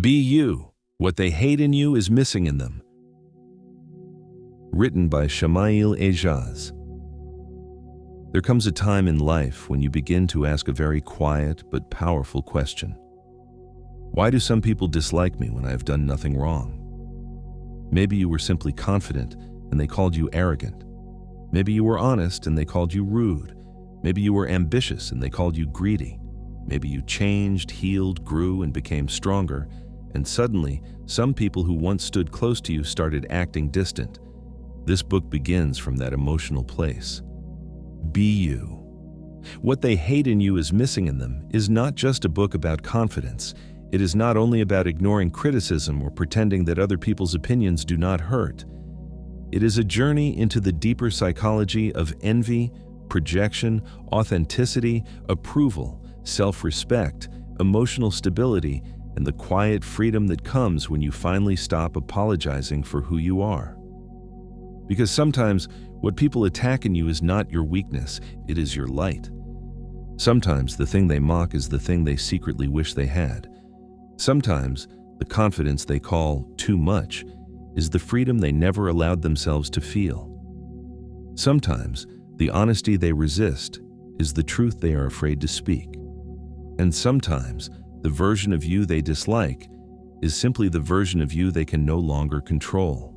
Be you. What they hate in you is missing in them. Written by Shamail Aijaz. There comes a time in life when you begin to ask a very quiet but powerful question. Why do some people dislike me when I have done nothing wrong? Maybe you were simply confident and they called you arrogant. Maybe you were honest and they called you rude. Maybe you were ambitious and they called you greedy. Maybe you changed, healed, grew, and became stronger, and suddenly, some people who once stood close to you started acting distant. This book begins from that emotional place. Be you. What they hate in you is missing in them is not just a book about confidence. It is not only about ignoring criticism or pretending that other people's opinions do not hurt. It is a journey into the deeper psychology of envy, projection, authenticity, approval, self-respect, emotional stability, and the quiet freedom that comes when you finally stop apologizing for who you are. Because sometimes what people attack in you is not your weakness, it is your light. Sometimes the thing they mock is the thing they secretly wish they had. Sometimes the confidence they call too much is the freedom they never allowed themselves to feel. Sometimes the honesty they resist is the truth they are afraid to speak. And sometimes the version of you they dislike is simply the version of you they can no longer control.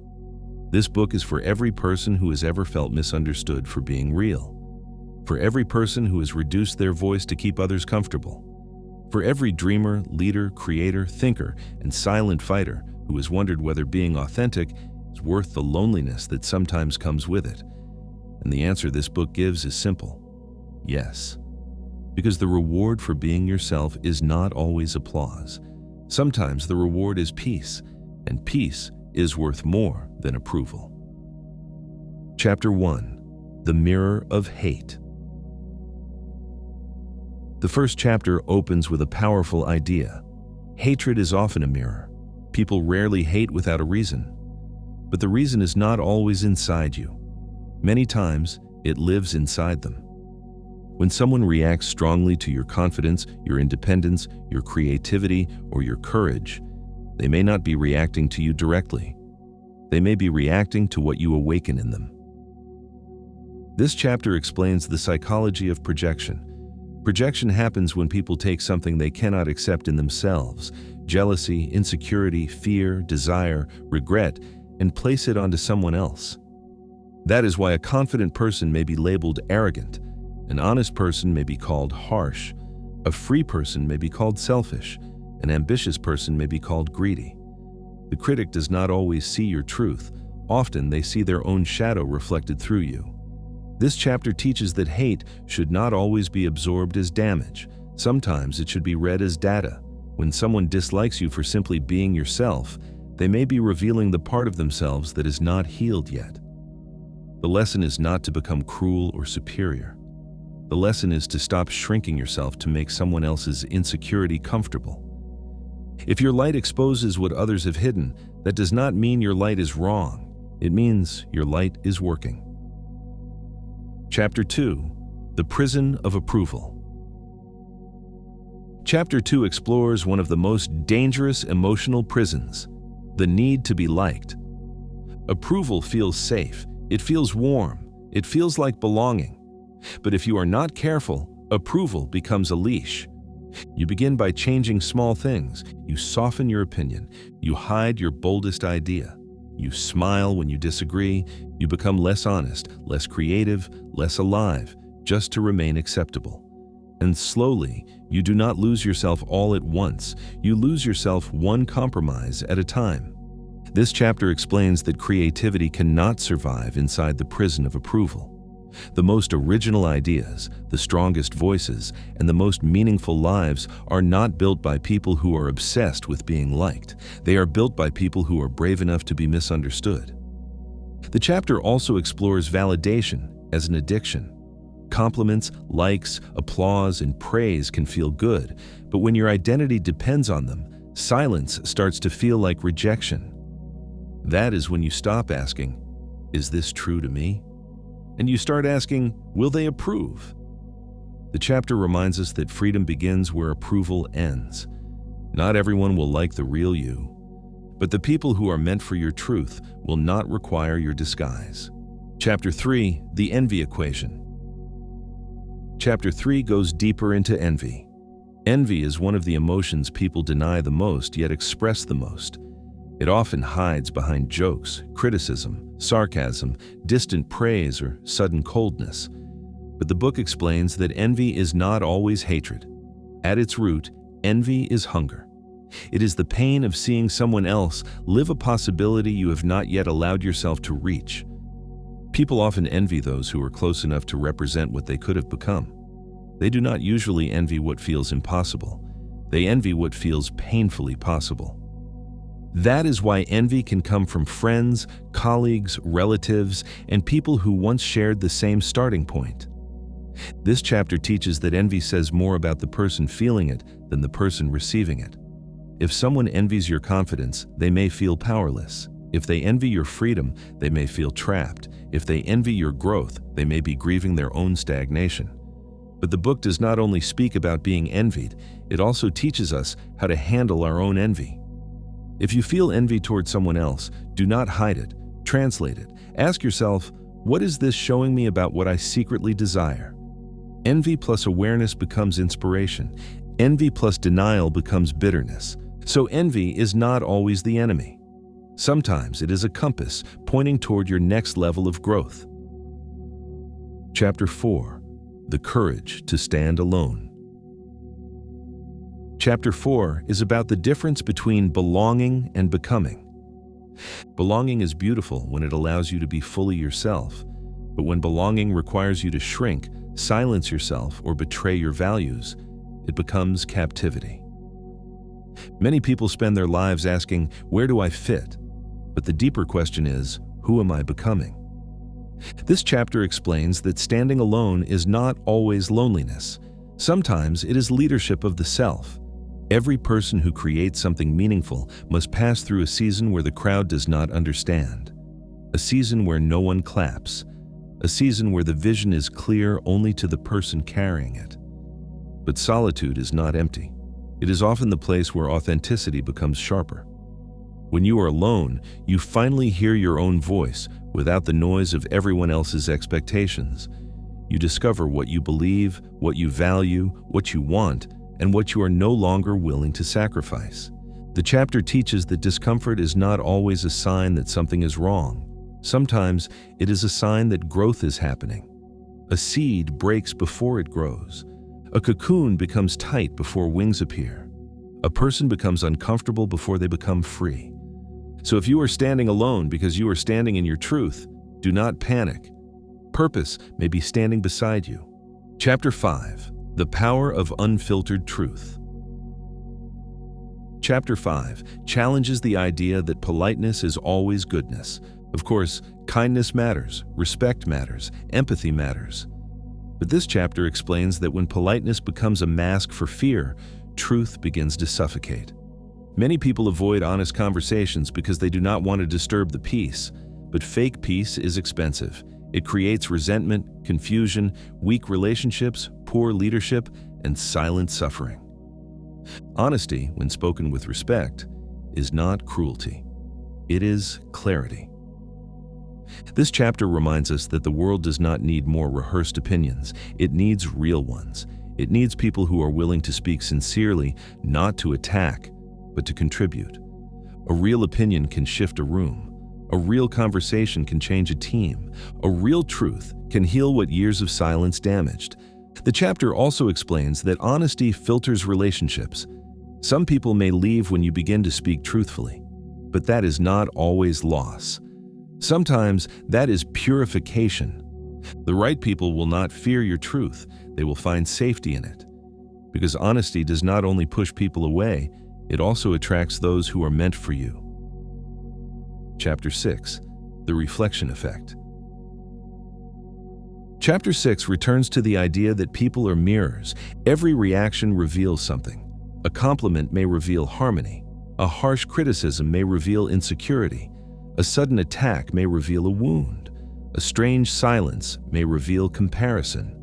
This book is for every person who has ever felt misunderstood for being real. For every person who has reduced their voice to keep others comfortable. For every dreamer, leader, creator, thinker, and silent fighter who has wondered whether being authentic is worth the loneliness that sometimes comes with it. And the answer this book gives is simple: yes. Because the reward for being yourself is not always applause. Sometimes the reward is peace, and peace is worth more than approval. Chapter 1: The Mirror of Hate. The first chapter opens with a powerful idea. Hatred is often a mirror. People rarely hate without a reason. But the reason is not always inside you. Many times, it lives inside them. When someone reacts strongly to your confidence, your independence, your creativity, or your courage, they may not be reacting to you directly. They may be reacting to what you awaken in them. This chapter explains the psychology of projection. Projection happens when people take something they cannot accept in themselves, jealousy, insecurity, fear, desire, regret, and place it onto someone else. That is why a confident person may be labeled arrogant. An honest person may be called harsh. A free person may be called selfish. An ambitious person may be called greedy. The critic does not always see your truth. Often they see their own shadow reflected through you. This chapter teaches that hate should not always be absorbed as damage. Sometimes it should be read as data. When someone dislikes you for simply being yourself, they may be revealing the part of themselves that is not healed yet. The lesson is not to become cruel or superior. The lesson is to stop shrinking yourself to make someone else's insecurity comfortable. If your light exposes what others have hidden, that does not mean your light is wrong. It means your light is working. Chapter 2: The Prison of Approval. Chapter 2 explores one of the most dangerous emotional prisons: the need to be liked. Approval feels safe. It feels warm. It feels like belonging. But if you are not careful, approval becomes a leash. You begin by changing small things. You soften your opinion. You hide your boldest idea. You smile when you disagree. You become less honest, less creative, less alive, just to remain acceptable. And slowly, you do not lose yourself all at once. You lose yourself one compromise at a time. This chapter explains that creativity cannot survive inside the prison of approval. The most original ideas, the strongest voices, and the most meaningful lives are not built by people who are obsessed with being liked. They are built by people who are brave enough to be misunderstood. The chapter also explores validation as an addiction. Compliments, likes, applause, and praise can feel good, but when your identity depends on them, silence starts to feel like rejection. That is when you stop asking, "Is this true to me?" And you start asking, "Will they approve?" The chapter reminds us that freedom begins where approval ends. Not everyone will like the real you, but the people who are meant for your truth will not require your disguise. Chapter 3, the envy equation. Chapter 3 goes deeper into envy. Envy is one of the emotions people deny the most yet express the most. It often hides behind jokes, criticism, sarcasm, distant praise, or sudden coldness. But the book explains that envy is not always hatred. At its root, envy is hunger. It is the pain of seeing someone else live a possibility you have not yet allowed yourself to reach. People often envy those who are close enough to represent what they could have become. They do not usually envy what feels impossible. They envy what feels painfully possible. That is why envy can come from friends, colleagues, relatives, and people who once shared the same starting point. This chapter teaches that envy says more about the person feeling it than the person receiving it. If someone envies your confidence, they may feel powerless. If they envy your freedom, they may feel trapped. If they envy your growth, they may be grieving their own stagnation. But the book does not only speak about being envied, it also teaches us how to handle our own envy. If you feel envy toward someone else, do not hide it. Translate it. Ask yourself, what is this showing me about what I secretly desire? Envy plus awareness becomes inspiration. Envy plus denial becomes bitterness. So envy is not always the enemy. Sometimes it is a compass pointing toward your next level of growth. Chapter 4, the courage to stand alone. Chapter 4 is about the difference between belonging and becoming. Belonging is beautiful when it allows you to be fully yourself, but when belonging requires you to shrink, silence yourself, or betray your values, it becomes captivity. Many people spend their lives asking, where do I fit? But the deeper question is, who am I becoming? This chapter explains that standing alone is not always loneliness. Sometimes it is leadership of the self. Every person who creates something meaningful must pass through a season where the crowd does not understand, a season where no one claps, a season where the vision is clear only to the person carrying it. But solitude is not empty. It is often the place where authenticity becomes sharper. When you are alone, you finally hear your own voice without the noise of everyone else's expectations. You discover what you believe, what you value, what you want, and what you are no longer willing to sacrifice. The chapter teaches that discomfort is not always a sign that something is wrong. Sometimes it is a sign that growth is happening. A seed breaks before it grows. A cocoon becomes tight before wings appear. A person becomes uncomfortable before they become free. So if you are standing alone because you are standing in your truth, do not panic. Purpose may be standing beside you. Chapter 5, the power of unfiltered truth. Chapter 5 challenges the idea that politeness is always goodness. Of course, kindness matters, respect matters, empathy matters. But this chapter explains that when politeness becomes a mask for fear, truth begins to suffocate. Many people avoid honest conversations because they do not want to disturb the peace. But fake peace is expensive. It creates resentment, confusion, weak relationships, poor leadership, and silent suffering. Honesty, when spoken with respect, is not cruelty. It is clarity. This chapter reminds us that the world does not need more rehearsed opinions. It needs real ones. It needs people who are willing to speak sincerely, not to attack, but to contribute. A real opinion can shift a room. A real conversation can change a team. A real truth can heal what years of silence damaged. The chapter also explains that honesty filters relationships. Some people may leave when you begin to speak truthfully, but that is not always loss. Sometimes that is purification. The right people will not fear your truth. They will find safety in it. Because honesty does not only push people away, it also attracts those who are meant for you. Chapter 6, the reflection effect. Chapter 6 returns to the idea that people are mirrors. Every reaction reveals something. A compliment may reveal harmony. A harsh criticism may reveal insecurity. A sudden attack may reveal a wound. A strange silence may reveal comparison.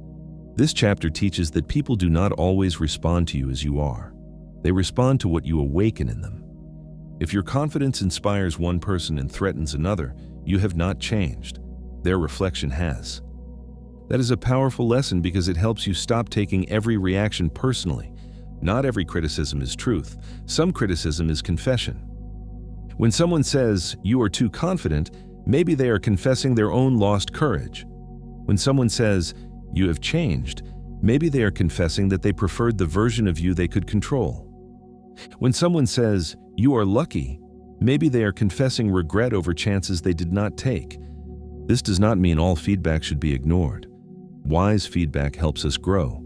This chapter teaches that people do not always respond to you as you are. They respond to what you awaken in them. If your confidence inspires one person and threatens another, you have not changed. Their reflection has. That is a powerful lesson because it helps you stop taking every reaction personally. Not every criticism is truth. Some criticism is confession. When someone says, "You are too confident," maybe they are confessing their own lost courage. When someone says, "You have changed," maybe they are confessing that they preferred the version of you they could control. When someone says, "You are lucky," maybe they are confessing regret over chances they did not take. This does not mean all feedback should be ignored. Wise feedback helps us grow.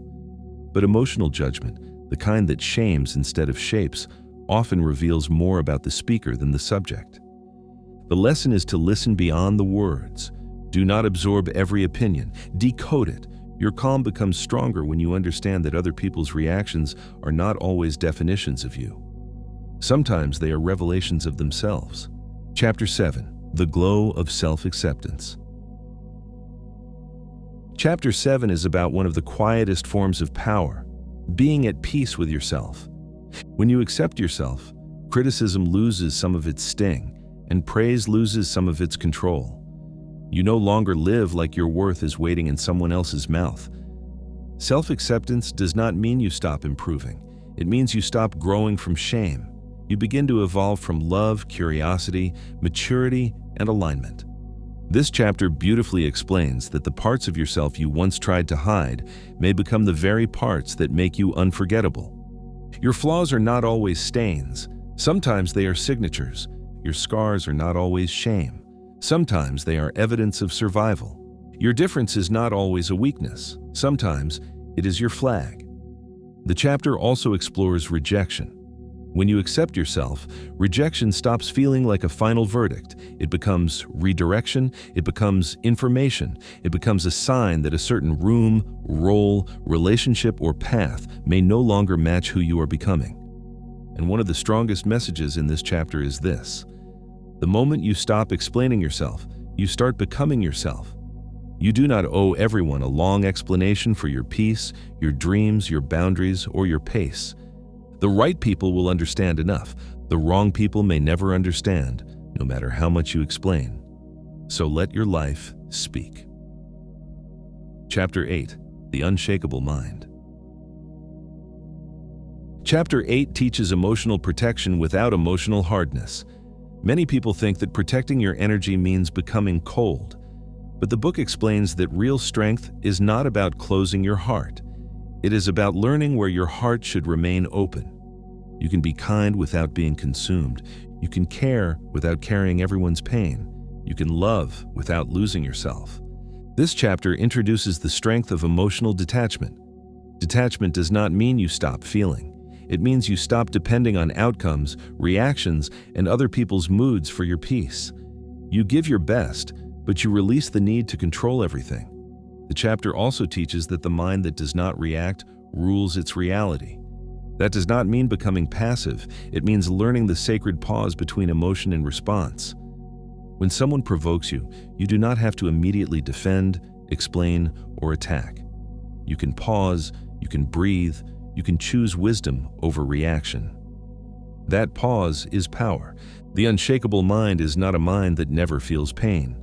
But emotional judgment, the kind that shames instead of shapes, often reveals more about the speaker than the subject. The lesson is to listen beyond the words. Do not absorb every opinion. Decode it. Your calm becomes stronger when you understand that other people's reactions are not always definitions of you. Sometimes they are revelations of themselves. Chapter 7. The Glow of Self-Acceptance. Chapter 7 is about one of the quietest forms of power, being at peace with yourself. When you accept yourself, criticism loses some of its sting, and praise loses some of its control. You no longer live like your worth is waiting in someone else's mouth. Self-acceptance does not mean you stop improving. It means you stop growing from shame. You begin to evolve from love, curiosity, maturity, and alignment. This chapter beautifully explains that the parts of yourself you once tried to hide may become the very parts that make you unforgettable. Your flaws are not always stains. Sometimes they are signatures. Your scars are not always shame. Sometimes they are evidence of survival. Your difference is not always a weakness. Sometimes it is your flag. The chapter also explores rejection. When you accept yourself, rejection stops feeling like a final verdict. It becomes redirection, it becomes information, it becomes a sign that a certain room, role, relationship, or path may no longer match who you are becoming. And one of the strongest messages in this chapter is this: the moment you stop explaining yourself, you start becoming yourself. You do not owe everyone a long explanation for your peace, your dreams, your boundaries, or your pace. The right people will understand enough. The wrong people may never understand, no matter how much you explain. So let your life speak. Chapter 8. The Unshakable Mind. Chapter 8 teaches emotional protection without emotional hardness. Many people think that protecting your energy means becoming cold. But the book explains that real strength is not about closing your heart. It is about learning where your heart should remain open. You can be kind without being consumed. You can care without carrying everyone's pain. You can love without losing yourself. This chapter introduces the strength of emotional detachment. Detachment does not mean you stop feeling. It means you stop depending on outcomes, reactions, and other people's moods for your peace. You give your best, but you release the need to control everything. The chapter also teaches that the mind that does not react rules its reality. That does not mean becoming passive. It means learning the sacred pause between emotion and response. When someone provokes you, you do not have to immediately defend, explain, or attack. You can pause, you can breathe, you can choose wisdom over reaction. That pause is power. The unshakable mind is not a mind that never feels pain.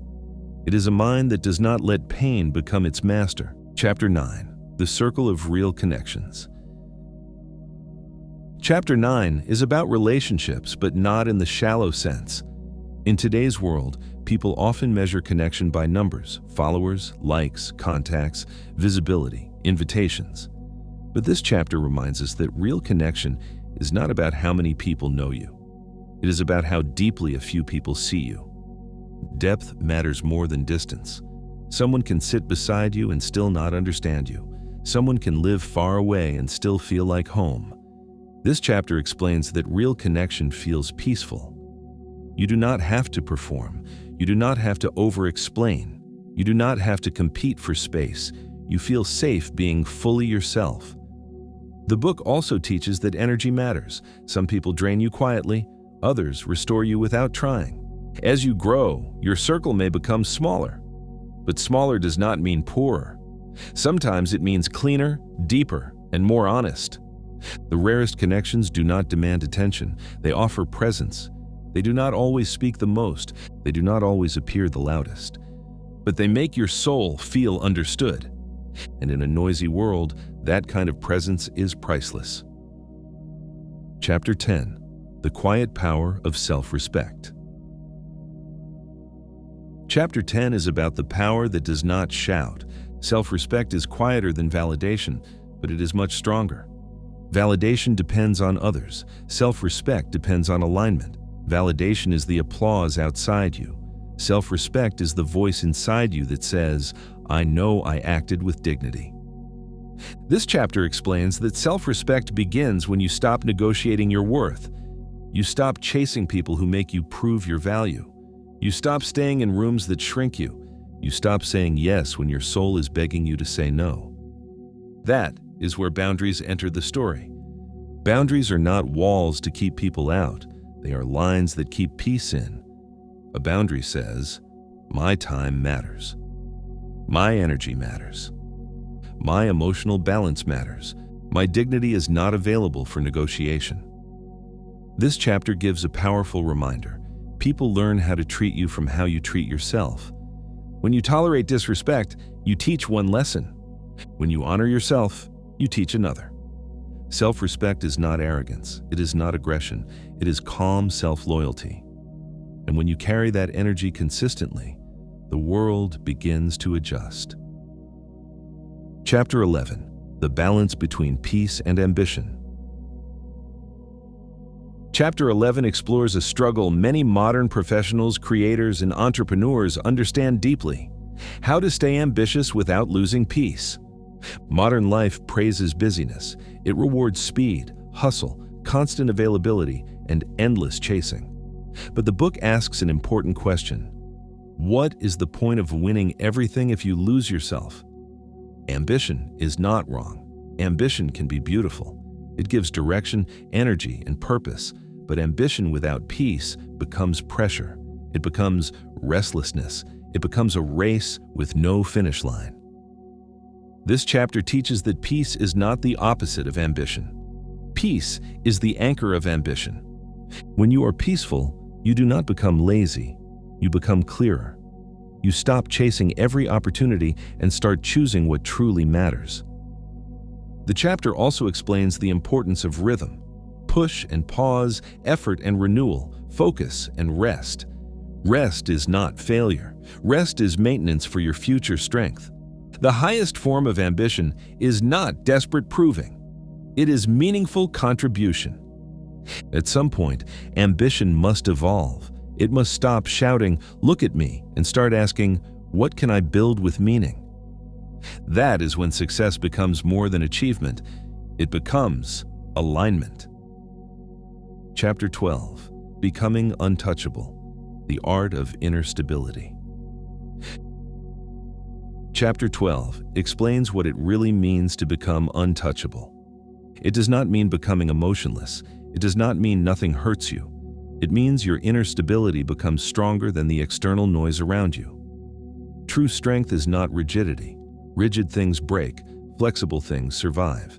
It is a mind that does not let pain become its master. Chapter 9. The Circle of Real Connections. Chapter 9 is about relationships, but not in the shallow sense. In today's world, people often measure connection by numbers, followers, likes, contacts, visibility, invitations. But this chapter reminds us that real connection is not about how many people know you. It is about how deeply a few people see you. Depth matters more than distance. Someone can sit beside you and still not understand you. Someone can live far away and still feel like home. This chapter explains that real connection feels peaceful. You do not have to perform. You do not have to over-explain. You do not have to compete for space. You feel safe being fully yourself. The book also teaches that energy matters. Some people drain you quietly, others restore you without trying. As you grow, your circle may become smaller. But smaller does not mean poorer. Sometimes it means cleaner, deeper, and more honest. The rarest connections do not demand attention. They offer presence. They do not always speak the most. They do not always appear the loudest. But they make your soul feel understood. And in a noisy world, that kind of presence is priceless. Chapter 10. The Quiet Power of Self-Respect. Chapter 10 is about the power that does not shout. Self-respect is quieter than validation, but it is much stronger. Validation depends on others. Self-respect depends on alignment. Validation is the applause outside you. Self-respect is the voice inside you that says, "I know I acted with dignity." This chapter explains that self-respect begins when you stop negotiating your worth. You stop chasing people who make you prove your value. You stop staying in rooms that shrink you. You stop saying yes when your soul is begging you to say no. That is where boundaries enter the story. Boundaries are not walls to keep people out. They are lines that keep peace in. A boundary says, my time matters. My energy matters. My emotional balance matters. My dignity is not available for negotiation. This chapter gives a powerful reminder. People learn how to treat you from how you treat yourself. When you tolerate disrespect, you teach one lesson. When you honor yourself, you teach another. Self-respect is not arrogance. It is not aggression. It is calm self-loyalty. And when you carry that energy consistently, the world begins to adjust. Chapter 11. The Balance Between Peace and Ambition. Chapter 11 explores a struggle many modern professionals, creators, and entrepreneurs understand deeply: how to stay ambitious without losing peace. Modern life praises busyness. It rewards speed, hustle, constant availability, and endless chasing. But the book asks an important question. What is the point of winning everything if you lose yourself? Ambition is not wrong. Ambition can be beautiful. It gives direction, energy, and purpose. But ambition without peace becomes pressure. It becomes restlessness. It becomes a race with no finish line. This chapter teaches that peace is not the opposite of ambition. Peace is the anchor of ambition. When you are peaceful, you do not become lazy. You become clearer. You stop chasing every opportunity and start choosing what truly matters. The chapter also explains the importance of rhythm. Push and pause, effort and renewal, focus and rest. Rest is not failure. Rest is maintenance for your future strength. The highest form of ambition is not desperate proving. It is meaningful contribution. At some point, ambition must evolve. It must stop shouting, "Look at me," and start asking, "What can I build with meaning?" That is when success becomes more than achievement. It becomes alignment. Chapter 12. Becoming Untouchable. The Art of Inner Stability. Chapter 12 explains what it really means to become untouchable. It does not mean becoming emotionless. It does not mean nothing hurts you. It means your inner stability becomes stronger than the external noise around you. True strength is not rigidity. Rigid things break, flexible things survive.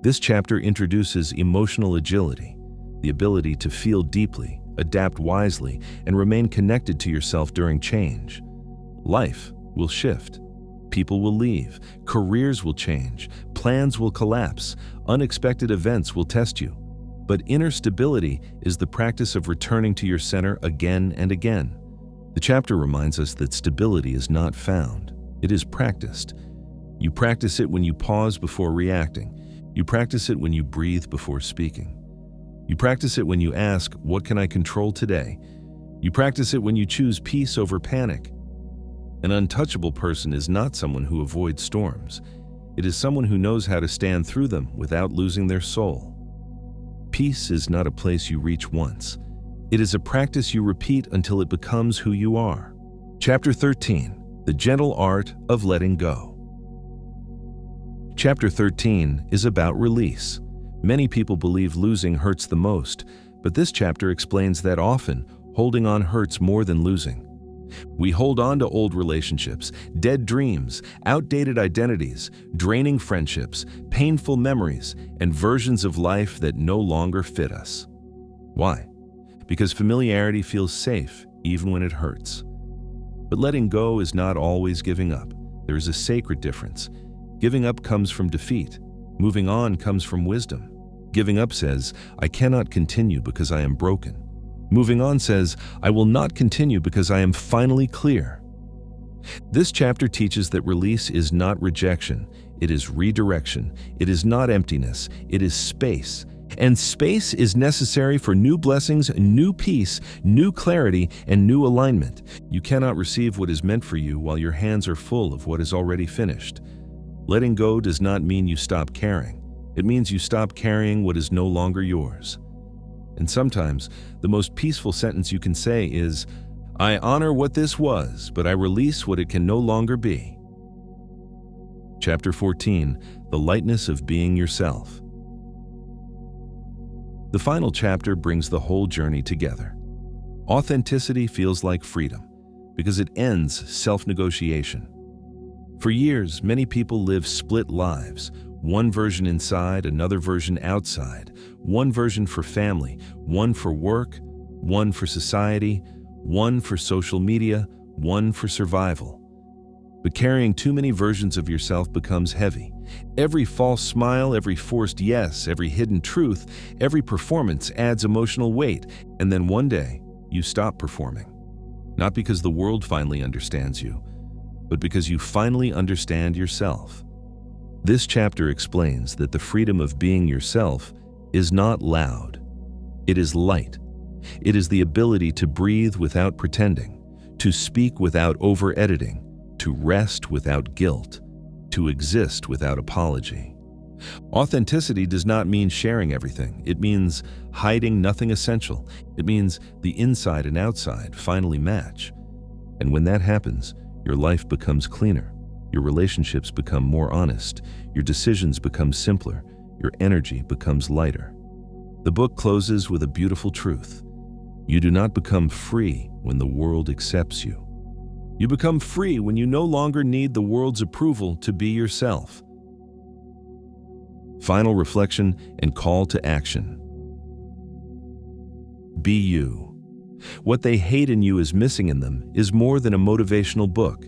This chapter introduces emotional agility, the ability to feel deeply, adapt wisely, and remain connected to yourself during change. Life will shift. People will leave. Careers will change. Plans will collapse. Unexpected events will test you. But inner stability is the practice of returning to your center again and again. The chapter reminds us that stability is not found. It is practiced. You practice it when you pause before reacting. You practice it when you breathe before speaking. You practice it when you ask, "What can I control today?" You practice it when you choose peace over panic. An untouchable person is not someone who avoids storms. It is someone who knows how to stand through them without losing their soul. Peace is not a place you reach once. It is a practice you repeat until it becomes who you are. Chapter 13. The Gentle Art of Letting Go. Chapter 13 is about release. Many people believe losing hurts the most, but this chapter explains that often holding on hurts more than losing. We hold on to old relationships, dead dreams, outdated identities, draining friendships, painful memories, and versions of life that no longer fit us. Why? Because familiarity feels safe, even when it hurts. But letting go is not always giving up. There is a sacred difference. Giving up comes from defeat. Moving on comes from wisdom. Giving up says, I cannot continue because I am broken. Moving on says, I will not continue because I am finally clear. This chapter teaches that release is not rejection, it is redirection. It is not emptiness, it is space. And space is necessary for new blessings, new peace, new clarity, and new alignment. You cannot receive what is meant for you while your hands are full of what is already finished. Letting go does not mean you stop caring. It means you stop carrying what is no longer yours. And sometimes, the most peaceful sentence you can say is, I honor what this was, but I release what it can no longer be. Chapter 14, The Lightness of Being Yourself. The final chapter brings the whole journey together. Authenticity feels like freedom, because it ends self-negotiation. For years, many people live split lives, one version inside, another version outside, one version for family, one for work, one for society, one for social media, one for survival. But carrying too many versions of yourself becomes heavy. Every false smile, every forced yes, every hidden truth, every performance adds emotional weight, and then one day, you stop performing. Not because the world finally understands you, but because you finally understand yourself. This chapter explains that the freedom of being yourself is not loud. It is light. It is the ability to breathe without pretending, to speak without over-editing, to rest without guilt, to exist without apology. Authenticity does not mean sharing everything. It means hiding nothing essential. It means the inside and outside finally match. And when that happens, your life becomes cleaner. Your relationships become more honest. Your decisions become simpler. Your energy becomes lighter. The book closes with a beautiful truth. You do not become free when the world accepts you. You become free when you no longer need the world's approval to be yourself. Final reflection and call to action. Be you. What they hate in you is missing in them is more than a motivational book.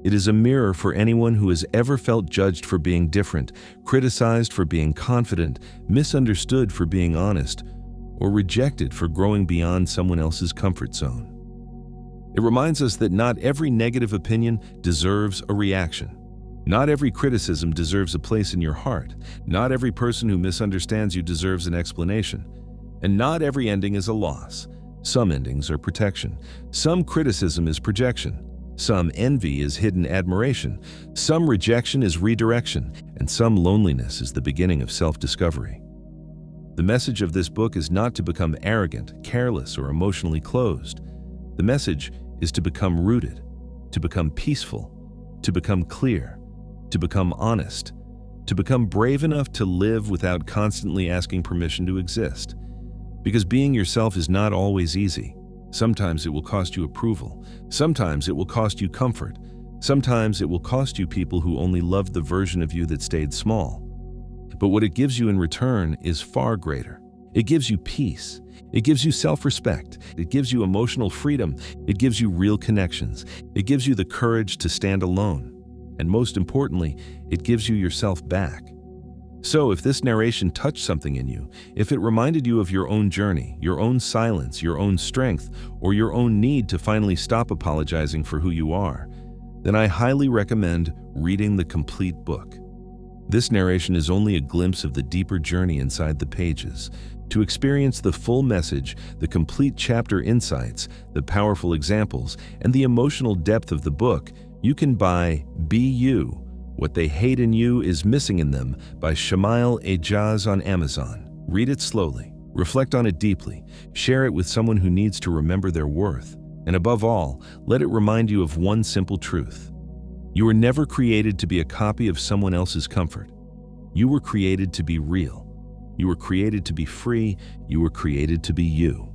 It is a mirror for anyone who has ever felt judged for being different, criticized for being confident, misunderstood for being honest, or rejected for growing beyond someone else's comfort zone. It reminds us that not every negative opinion deserves a reaction. Not every criticism deserves a place in your heart. Not every person who misunderstands you deserves an explanation. And not every ending is a loss. Some endings are protection. Some criticism is projection. Some envy is hidden admiration. Some rejection is redirection. And some loneliness is the beginning of self-discovery. The message of this book is not to become arrogant, careless, or emotionally closed. The message is to become rooted, to become peaceful, to become clear, to become honest, to become brave enough to live without constantly asking permission to exist. Because being yourself is not always easy. Sometimes it will cost you approval. Sometimes it will cost you comfort. Sometimes it will cost you people who only loved the version of you that stayed small. But what it gives you in return is far greater. It gives you peace. It gives you self-respect. It gives you emotional freedom. It gives you real connections. It gives you the courage to stand alone. And most importantly, it gives you yourself back. So if this narration touched something in you, if it reminded you of your own journey, your own silence, your own strength, or your own need to finally stop apologizing for who you are, then I highly recommend reading the complete book. This narration is only a glimpse of the deeper journey inside the pages. To experience the full message, the complete chapter insights, the powerful examples, and the emotional depth of the book, you can buy Be You, What They Hate in You Is Missing in Them by Shamail Aijaz on Amazon. Read it slowly, reflect on it deeply, share it with someone who needs to remember their worth, and above all, let it remind you of one simple truth. You were never created to be a copy of someone else's comfort. You were created to be real. You were created to be free. You were created to be you.